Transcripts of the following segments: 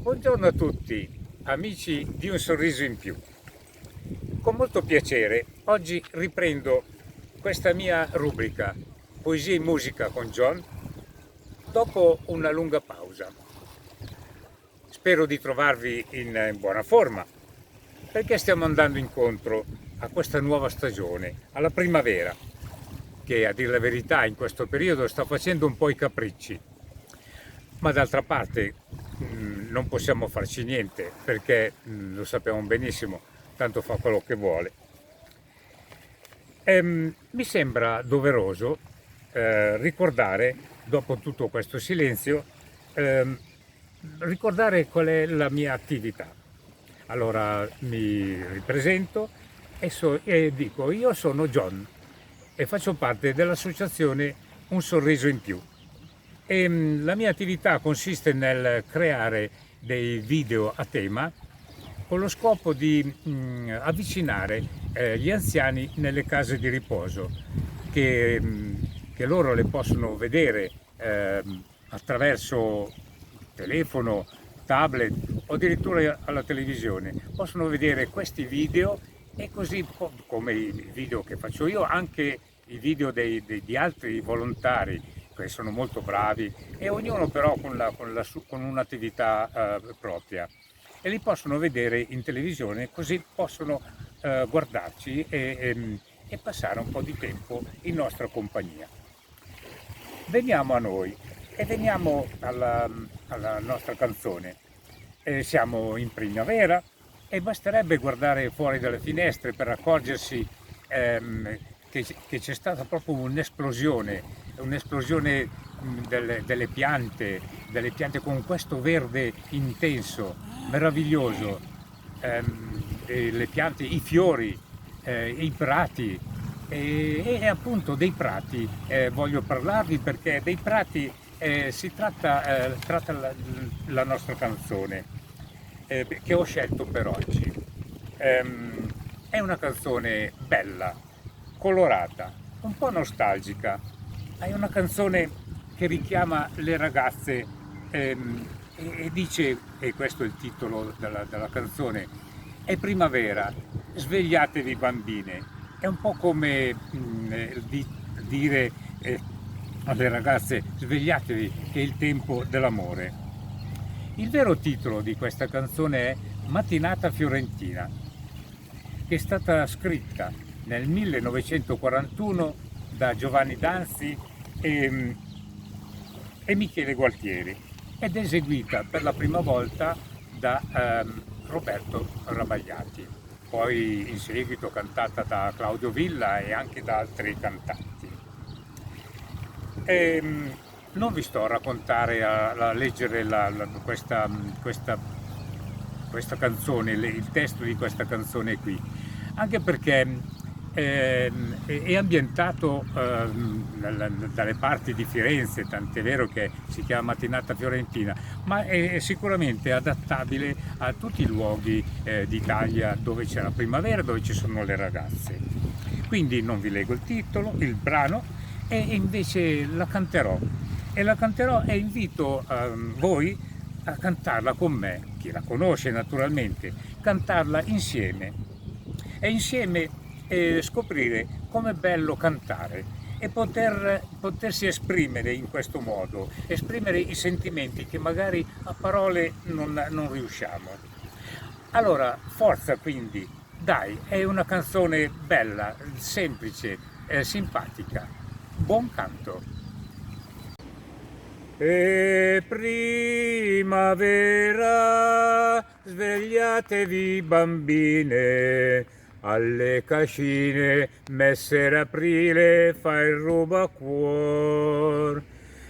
Buongiorno a tutti, amici di Un Sorriso in Più. Con molto piacere oggi riprendo questa mia rubrica Poesia e musica con John dopo una lunga pausa. Spero di trovarvi in buona forma perché stiamo andando incontro a questa nuova stagione, alla primavera, che a dire la verità in questo periodo sta facendo un po' i capricci. Ma d'altra parte non possiamo farci niente perché lo sappiamo benissimo, tanto fa quello che vuole. Mi sembra doveroso ricordare, dopo tutto questo silenzio, ehm, ricordare qual è la mia attività. Allora mi ripresento e dico: io sono John e faccio parte dell'associazione Un Sorriso in Più. La mia attività consiste nel creare dei video a tema con lo scopo di avvicinare gli anziani nelle case di riposo, che loro le possono vedere attraverso telefono, tablet o addirittura alla televisione. Possono vedere questi video e così come i video che faccio io, anche i video di altri volontari che sono molto bravi e ognuno però con un'attività propria e li possono vedere in televisione, così possono guardarci e passare un po' di tempo in nostra compagnia. Veniamo a noi e veniamo alla nostra canzone. Siamo in primavera e basterebbe guardare fuori dalle finestre per accorgersi che c'è stata proprio un'esplosione delle piante con questo verde intenso, meraviglioso, e le piante, i fiori, i prati e appunto dei prati voglio parlarvi perché dei prati tratta la nostra canzone che ho scelto per oggi. È una canzone bella, colorata, un po' nostalgica. È una canzone che richiama le ragazze e dice, e questo è il titolo della canzone, è primavera, svegliatevi bambine. È un po' come dire alle ragazze svegliatevi che è il tempo dell'amore. Il vero titolo di questa canzone è Mattinata fiorentina, che è stata scritta nel 1941 da Giovanni Danzi e Michele Gualtieri ed eseguita per la prima volta da Roberto Rabagliati, poi in seguito cantata da Claudio Villa e anche da altri cantanti. Non vi sto a raccontare, a leggere questa canzone, il testo di questa canzone qui, anche perché è ambientato dalle parti di Firenze, tant'è vero che si chiama Mattinata fiorentina, ma è sicuramente adattabile a tutti i luoghi d'Italia dove c'è la primavera, dove ci sono le ragazze. Quindi non vi leggo il titolo, il brano, e invece la canterò. E invito voi a cantarla con me, chi la conosce naturalmente, cantarla insieme e insieme scoprire com'è bello cantare e potersi esprimere in questo modo, esprimere i sentimenti che magari a parole non riusciamo. Allora, forza quindi, dai, è una canzone bella, semplice, simpatica. Buon canto! E primavera, svegliatevi bambine, alle cascine messer aprile fa il rubacuor.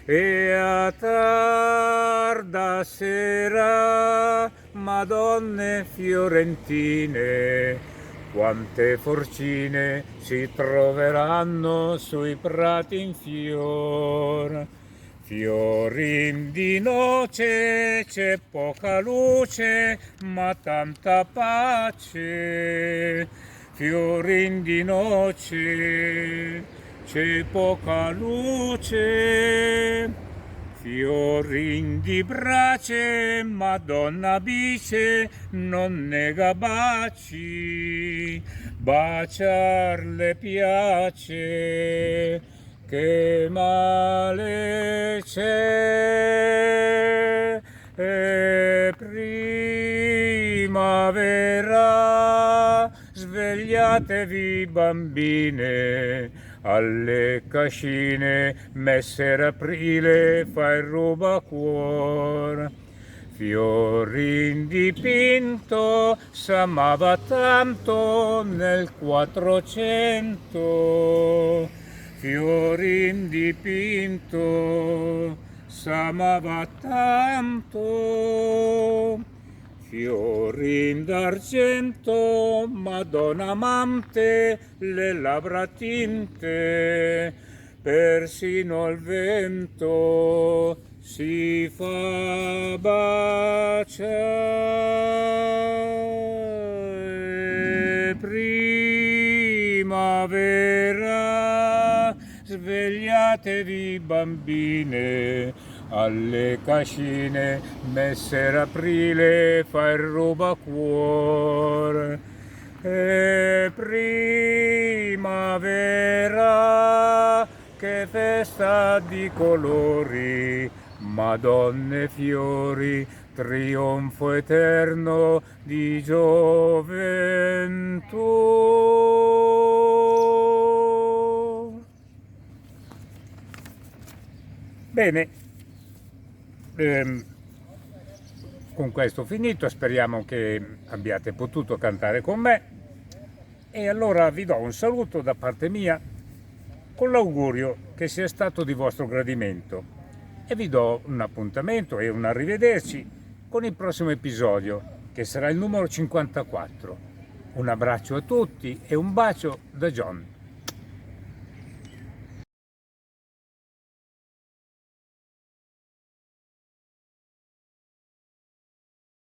E a tarda sera, madonne fiorentine, quante forcine si troveranno sui prati in fior. Fiorin di noce, c'è poca luce, ma tanta pace. Fiorin di noce, c'è poca luce, Fiorin di brace, Madonna bice, non nega baci, baciar le piace, che male c'è, è primavera, svegliatevi bambine, alle cascine, messer Aprile fa il rubacuor. Fiorin dipinto s'amava tanto nel 400. Fiorin dipinto s'amava tanto. Fiorin d'argento, Madonna amante, le labbra tinte, persino il vento si fa baciare. Primavera, svegliatevi bambine, alle cascine, messer Aprile fa il rubacuor. E primavera, che festa di colori, madonne fiori, trionfo eterno di gioventù. Bene. Con questo finito, speriamo che abbiate potuto cantare con me e allora vi do un saluto da parte mia con l'augurio che sia stato di vostro gradimento e vi do un appuntamento e un arrivederci con il prossimo episodio che sarà il numero 54. Un abbraccio a tutti e un bacio da John.